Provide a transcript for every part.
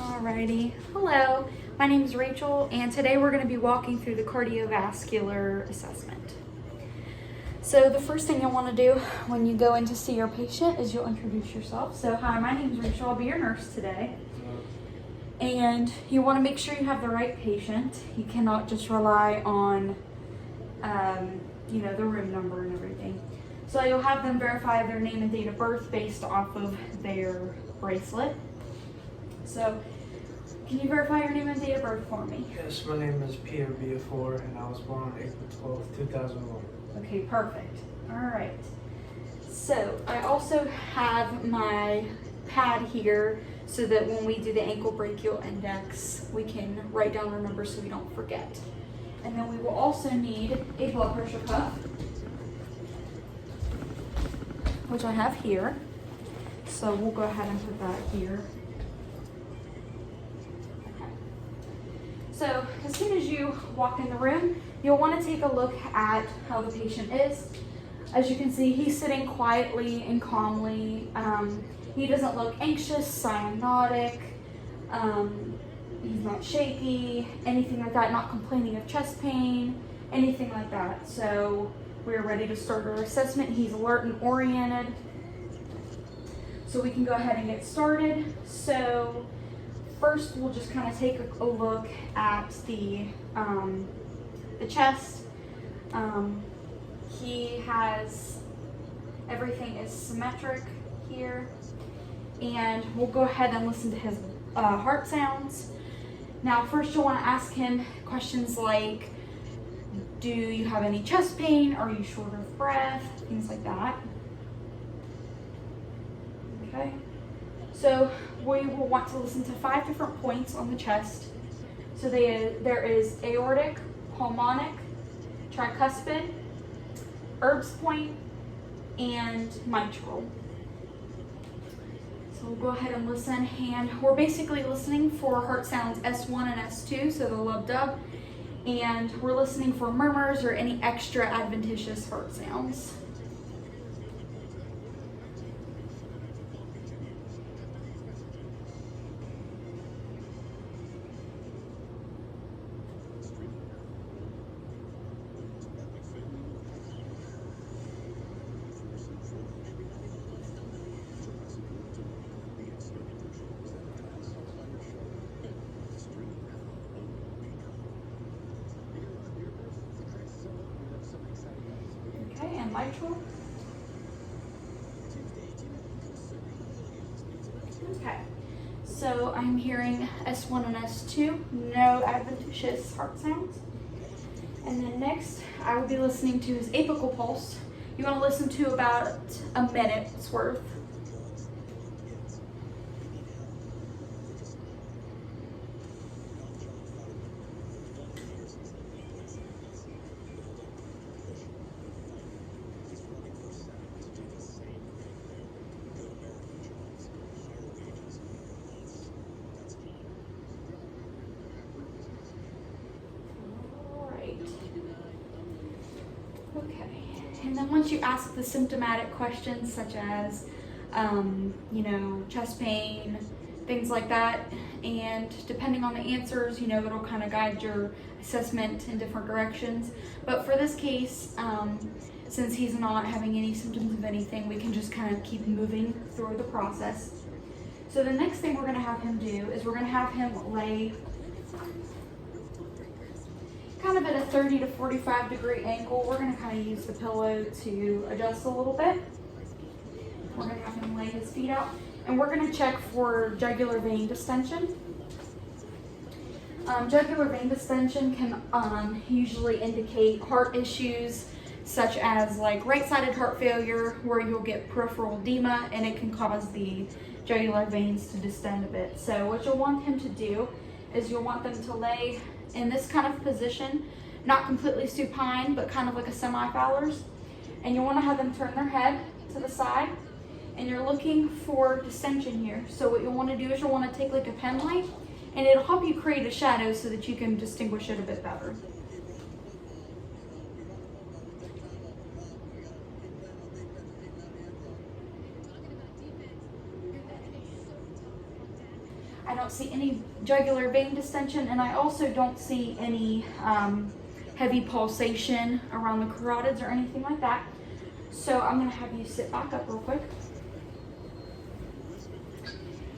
Alrighty, hello, my name is Rachel and today we're going to be walking through the cardiovascular assessment. So the first thing you'll want to do when you go in to see your patient is you'll introduce yourself. So hi, my name is Rachel, I'll be your nurse today. And you want to make sure you have the right patient. You cannot just rely on, the room number and everything. So you'll have them verify their name and date of birth based off of their bracelet. So, can you verify your name and date of birth for me? Yes, my name is Peter Viafor, and I was born on April 12th, 2001. Okay, perfect. All right. So, I also have my pad here so that when we do the ankle brachial index, we can write down our numbers so we don't forget. And then we will also need a blood pressure cuff, which I have here. So, we'll go ahead and put that here. So as soon as you walk in the room, you'll want to take a look at how the patient is. As you can see, he's sitting quietly and calmly. He doesn't look anxious, cyanotic. He's not shaky, anything like that, not complaining of chest pain, anything like that. So we're ready to start our assessment. He's alert and oriented. So we can go ahead and get started. So first, we'll just kind of take a look at the chest. He has, everything is symmetric here. And we'll go ahead and listen to his heart sounds. Now, first you'll want to ask him questions like, do you have any chest pain? Are you short of breath? Things like that. Okay. So we will want to listen to 5 different points on the chest. So there is aortic, pulmonic, tricuspid, Erb's point, and mitral. So we'll go ahead and listen, and we're basically listening for heart sounds S1 and S2, so the lub-dub, and we're listening for murmurs or any extra adventitious heart sounds. Okay, and mitral. Okay, so I'm hearing S1 and S2, no adventitious heart sounds. And then next, I will be listening to his apical pulse. You want to listen to about a minute's worth. Okay, and then once you ask the symptomatic questions such as, chest pain, things like that, and depending on the answers, it'll kind of guide your assessment in different directions. But for this case, since he's not having any symptoms of anything, we can just kind of keep moving through the process. So the next thing we're going to have him do is we're going to have him lay kind of at a 30 to 45 degree angle. We're going to kind of use the pillow to adjust a little bit. We're going to have him lay his feet out, and we're going to check for jugular vein distension. Jugular vein distension can usually indicate heart issues such as like right-sided heart failure, where you'll get peripheral edema and it can cause the jugular veins to distend a bit. So what you'll want him to do is you'll want them to lay in this kind of position, not completely supine, but kind of like a semi-Fowler's. And you want to have them turn their head to the side, and you're looking for distension here. So what you'll want to do is you'll want to take like a pen light, and it'll help you create a shadow so that you can distinguish it a bit better. see any jugular vein distension, and I also don't see any heavy pulsation around the carotids or anything like that. So I'm going to have you sit back up real quick.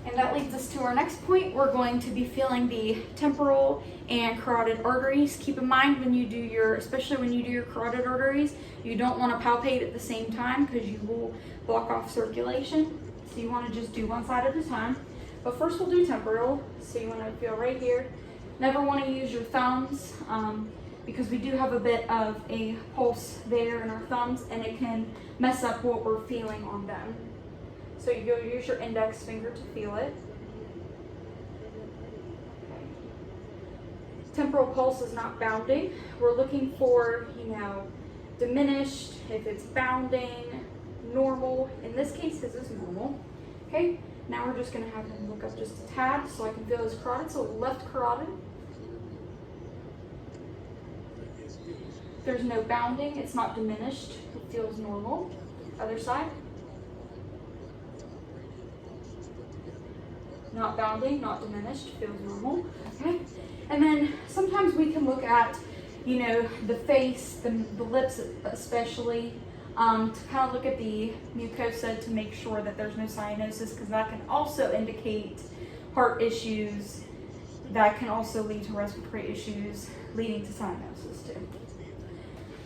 And that leads us to our next point. We're going to be feeling the temporal and carotid arteries. Keep in mind when you do your, especially when you do your carotid arteries, you don't want to palpate at the same time because you will block off circulation. So you want to just do one side at a time. But first we'll do temporal. So you want to feel right here. Never want to use your thumbs because we do have a bit of a pulse there in our thumbs, and it can mess up what we're feeling on them. So you'll use your index finger to feel it. Okay. Temporal pulse is not bounding. We're looking for, diminished, if it's bounding, normal. In this case, this is normal. Okay, now we're just gonna have him look up just a tad so I can feel his carotid. So left carotid. There's no bounding, it's not diminished, it feels normal. Other side. Not bounding, not diminished, feels normal. Okay, and then sometimes we can look at, the face, the lips especially, to kind of look at the mucosa to make sure that there's no cyanosis, because that can also indicate heart issues. That can also lead to respiratory issues leading to cyanosis too.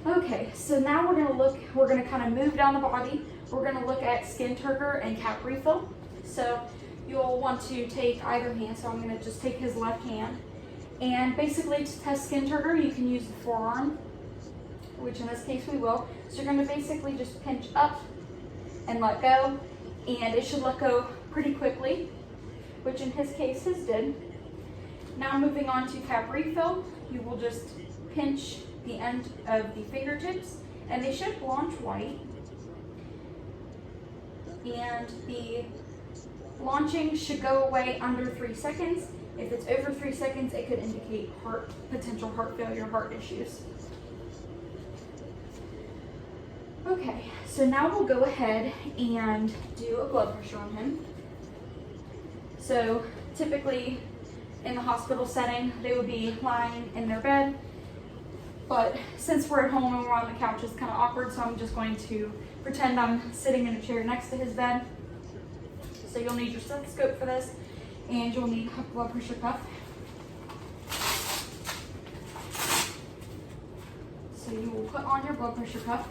Okay, so now we're going to kind of move down the body. We're going to look at skin turgor and cap refill. So you'll want to take either hand, so I'm going to just take his left hand. And basically to test skin turgor, you can use the forearm, which in this case we will. So you're going to basically just pinch up and let go, and it should let go pretty quickly, which in his case his did. Now moving on to cap refill, you will just pinch the end of the fingertips, and they should launch white. And the launching should go away under 3 seconds. If it's over 3 seconds, it could indicate potential heart failure, heart issues. Okay, so now we'll go ahead and do a blood pressure on him. So typically in the hospital setting, they would be lying in their bed. But since we're at home and we're on the couch, it's kind of awkward, so I'm just going to pretend I'm sitting in a chair next to his bed. So you'll need your stethoscope for this, and you'll need a blood pressure cuff. So you will put on your blood pressure cuff.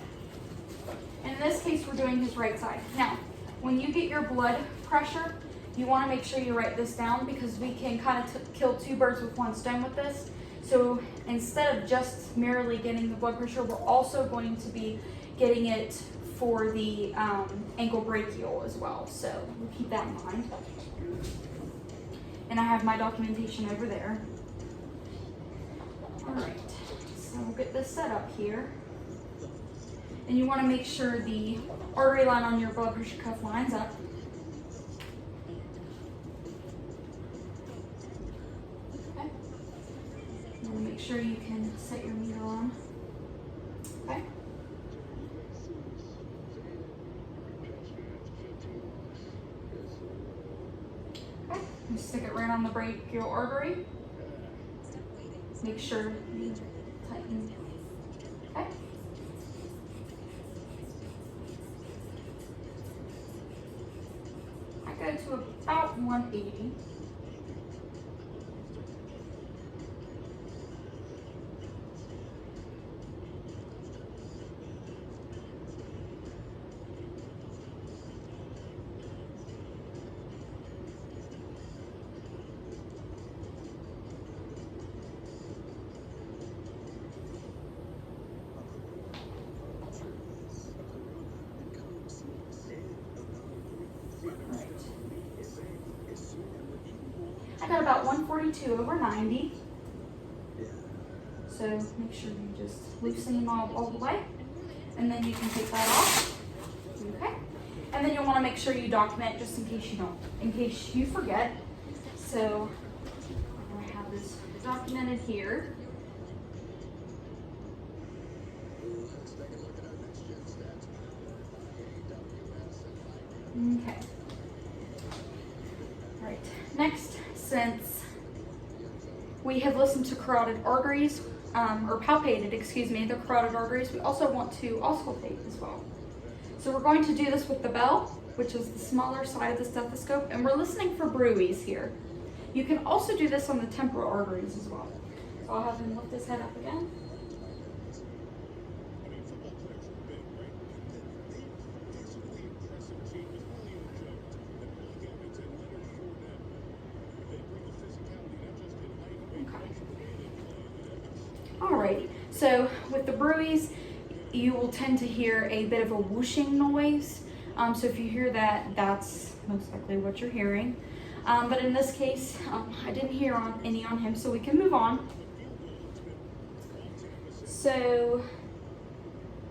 And in this case, we're doing his right side. Now, when you get your blood pressure, you want to make sure you write this down, because we can kind of kill two birds with one stone with this. So instead of just merely getting the blood pressure, we're also going to be getting it for the ankle brachial as well. So we'll keep that in mind. And I have my documentation over there. All right, so we'll get this set up here. And you want to make sure the artery line on your blood pressure cuff lines up. Okay. You want to make sure you can set your meter on. Okay. Okay. You stick it right on the brachial artery. Make sure you tighten. Okay. I go to about 180. I got about 142 over 90. So make sure you just loosen them all the way. And then you can take that off. Okay. And then you'll want to make sure you document just in case you forget. So I have this documented here. Okay. All right. Next, since we have listened to carotid arteries, or palpated, excuse me, the carotid arteries, we also want to auscultate as well. So we're going to do this with the bell, which is the smaller side of the stethoscope, and we're listening for bruits here. You can also do this on the temporal arteries as well. So I'll have him lift his head up again. Alrighty, so with the bruits, you will tend to hear a bit of a whooshing noise. So if you hear that, that's most likely what you're hearing. But in this case, I didn't hear any on him, so we can move on. So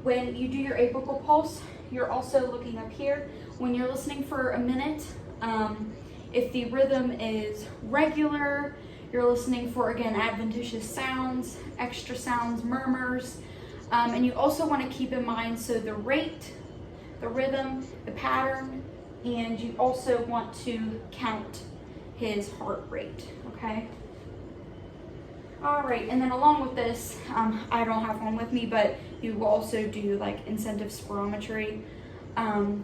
when you do your apical pulse, you're also looking up here. When you're listening for a minute, if the rhythm is regular, you're listening for, again, adventitious sounds, extra sounds, murmurs. And you also want to keep in mind, so the rate, the rhythm, the pattern, and you also want to count his heart rate, okay? All right, and then along with this, I don't have one with me, but you will also do like incentive spirometry.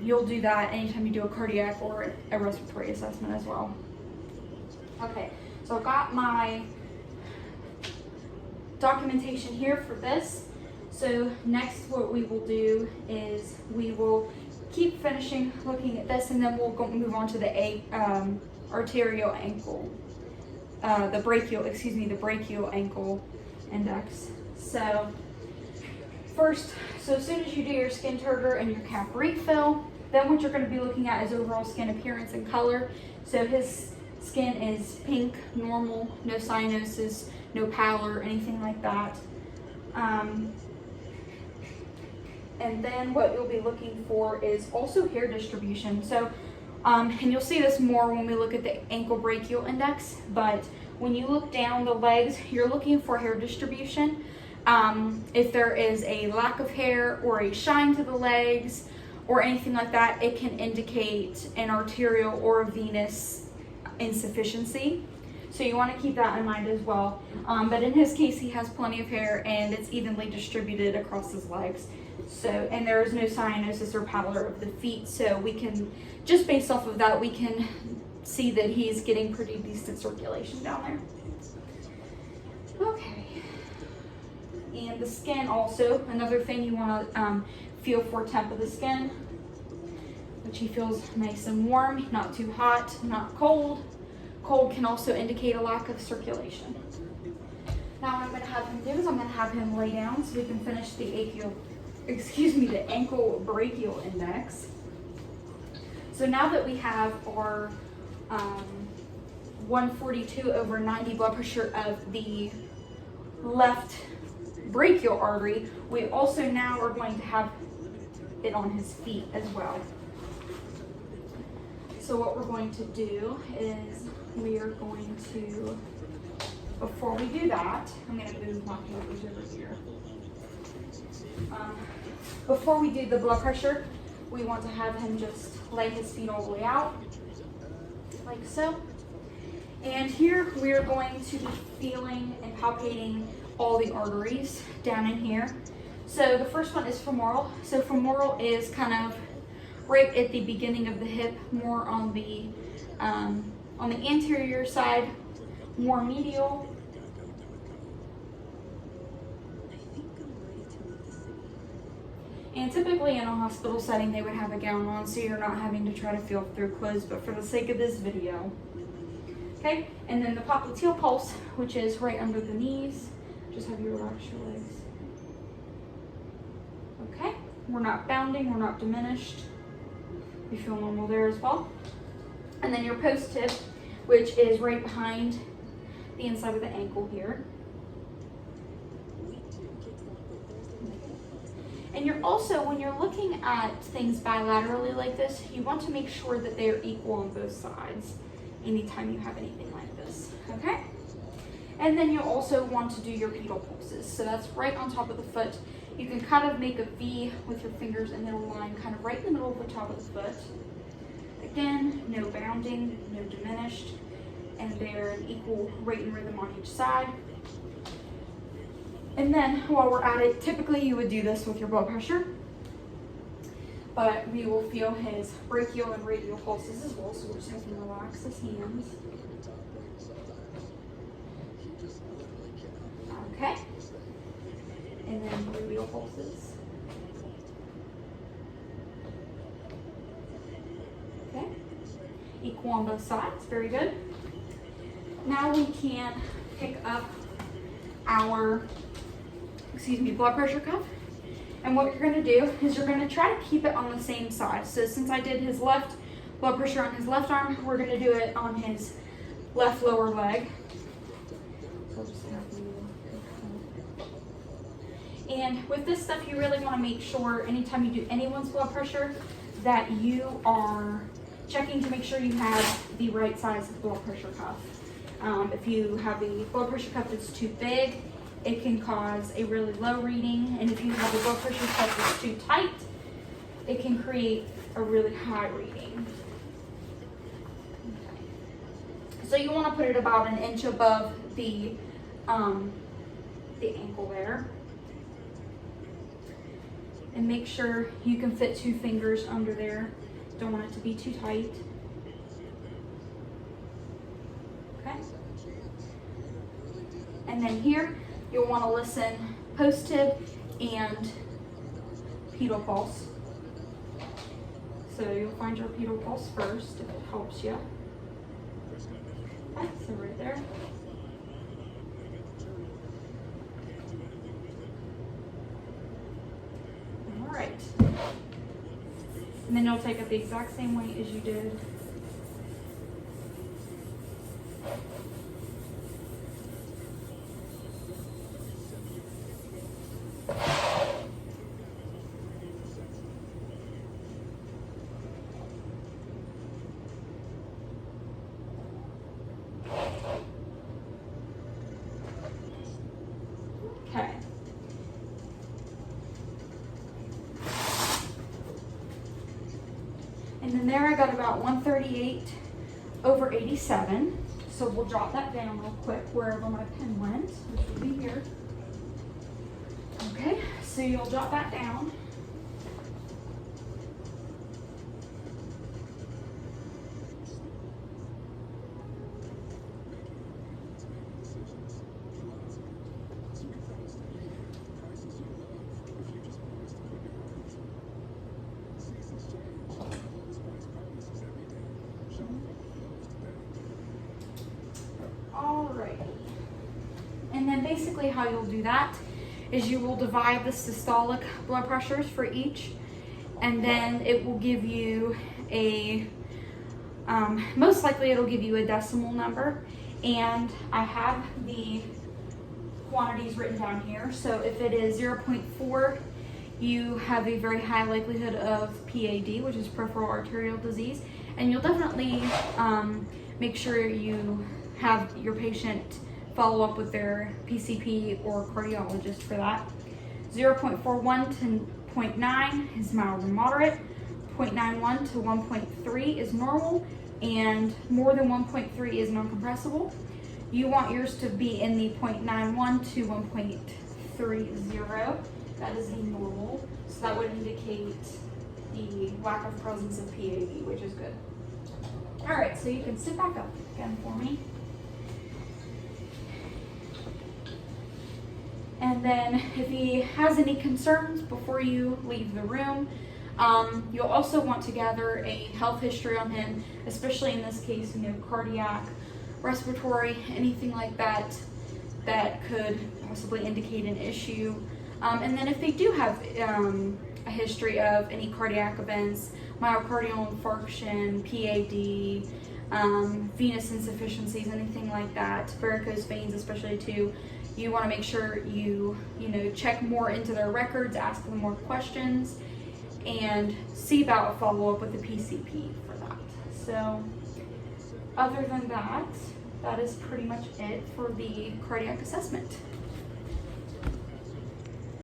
You'll do that anytime you do a cardiac or a respiratory assessment as well. Okay, so I've got my documentation here for this. So next what we will do is we will keep finishing looking at this, and then we'll move on to the arterial ankle, the brachial ankle index. So first, so as soon as you do your skin turgor and your cap refill, then what you're going to be looking at is overall skin appearance and color. So his skin is pink, normal, no cyanosis, no pallor, anything like that. And then what you'll be looking for is also hair distribution. So, and you'll see this more when we look at the ankle brachial index, but when you look down the legs, you're looking for hair distribution. If there is a lack of hair or a shine to the legs or anything like that, it can indicate an arterial or a venous insufficiency. So you want to keep that in mind as well. But in his case, he has plenty of hair and it's evenly distributed across his legs. So, and there is no cyanosis or pallor of the feet. So we can, just based off of that, we can see that he's getting pretty decent circulation down there. Okay. And the skin also, another thing you want to feel for temp of the skin, which he feels nice and warm, not too hot, not cold. Cold can also indicate a lack of circulation. Now what I'm going to have him do is I'm going to have him lay down so we can finish the ankle brachial index. So now that we have our 142/90 blood pressure of the left brachial artery, we also now are going to have it on his feet as well. So what we're going to do is we are going to, before we do that, I'm going to move my papers over here. Before we do the blood pressure, we want to have him just lay his feet all the way out, like so. And here we are going to be feeling and palpating all the arteries down in here. So the first one is femoral. So femoral is kind of right at the beginning of the hip, more on the anterior side, more medial. And typically in a hospital setting, they would have a gown on, so you're not having to try to feel through clothes, but for the sake of this video. Okay, and then the popliteal pulse, which is right under the knees. Just have you relax your legs. Okay, we're not bounding, we're not diminished. You feel normal there as well. And then your post tip, which is right behind the inside of the ankle here. And you're also, when you're looking at things bilaterally like this, you want to make sure that they are equal on both sides anytime you have anything like this, okay? And then you also want to do your pedal pulses. So that's right on top of the foot. You can kind of make a V with your fingers and then a line kind of right in the middle of the top of the foot. Again, no bounding, no diminished. and they're an equal rate and rhythm on each side. And then while we're at it, typically you would do this with your blood pressure, but we will feel his brachial and radial pulses as well, so we'll just have to relax his hands. Okay. And then radial pulses. Okay. Equal on both sides, very good. Now we can pick up our, blood pressure cuff. And what you're going to do is you're going to try to keep it on the same side. So since I did his left blood pressure on his left arm, we're going to do it on his left lower leg. And with this stuff, you really want to make sure anytime you do anyone's blood pressure that you are checking to make sure you have the right size blood pressure cuff. If you have a blood pressure cuff that's too big, it can cause a really low reading, and if you have a blood pressure cuff that's too tight, it can create a really high reading. Okay. So you want to put it about an inch above the ankle there, and make sure you can fit 2 fingers under there. Don't want it to be too tight. Okay. And then here, you'll want to listen post-tib and pedal pulse. So you'll find your pedal pulse first if it helps you. Okay, so right there. All right. And then you'll take it the exact same way as you did. Okay. And then there I got about 138/87. So we'll jot that down real quick wherever my pen went, which will be here. Okay, so you'll jot that down. Alrighty. And then basically how you'll do that is you will divide the systolic blood pressures for each, and then it will give you a, most likely it'll give you a decimal number, and I have the quantities written down here. So if it is 0.4, you have a very high likelihood of PAD, which is peripheral arterial disease, and you'll definitely make sure you have your patient follow up with their PCP or cardiologist for that. 0.41 to 0.9 is mild and moderate. 0.91 to 1.3 is normal, and more than 1.3 is non-compressible. You want yours to be in the 0.91 to 1.30. That is the normal, so that would indicate the lack of presence of PAD, which is good. All right, so you can sit back up again for me. And then if he has any concerns before you leave the room, you'll also want to gather a health history on him, especially in this case, cardiac, respiratory, anything like that that could possibly indicate an issue. And then if they do have a history of any cardiac events, myocardial infarction, PAD, venous insufficiencies, anything like that, varicose veins especially too, you want to make sure you check more into their records, ask them more questions, and see about a follow-up with the PCP for that. So other than that, that is pretty much it for the cardiac assessment.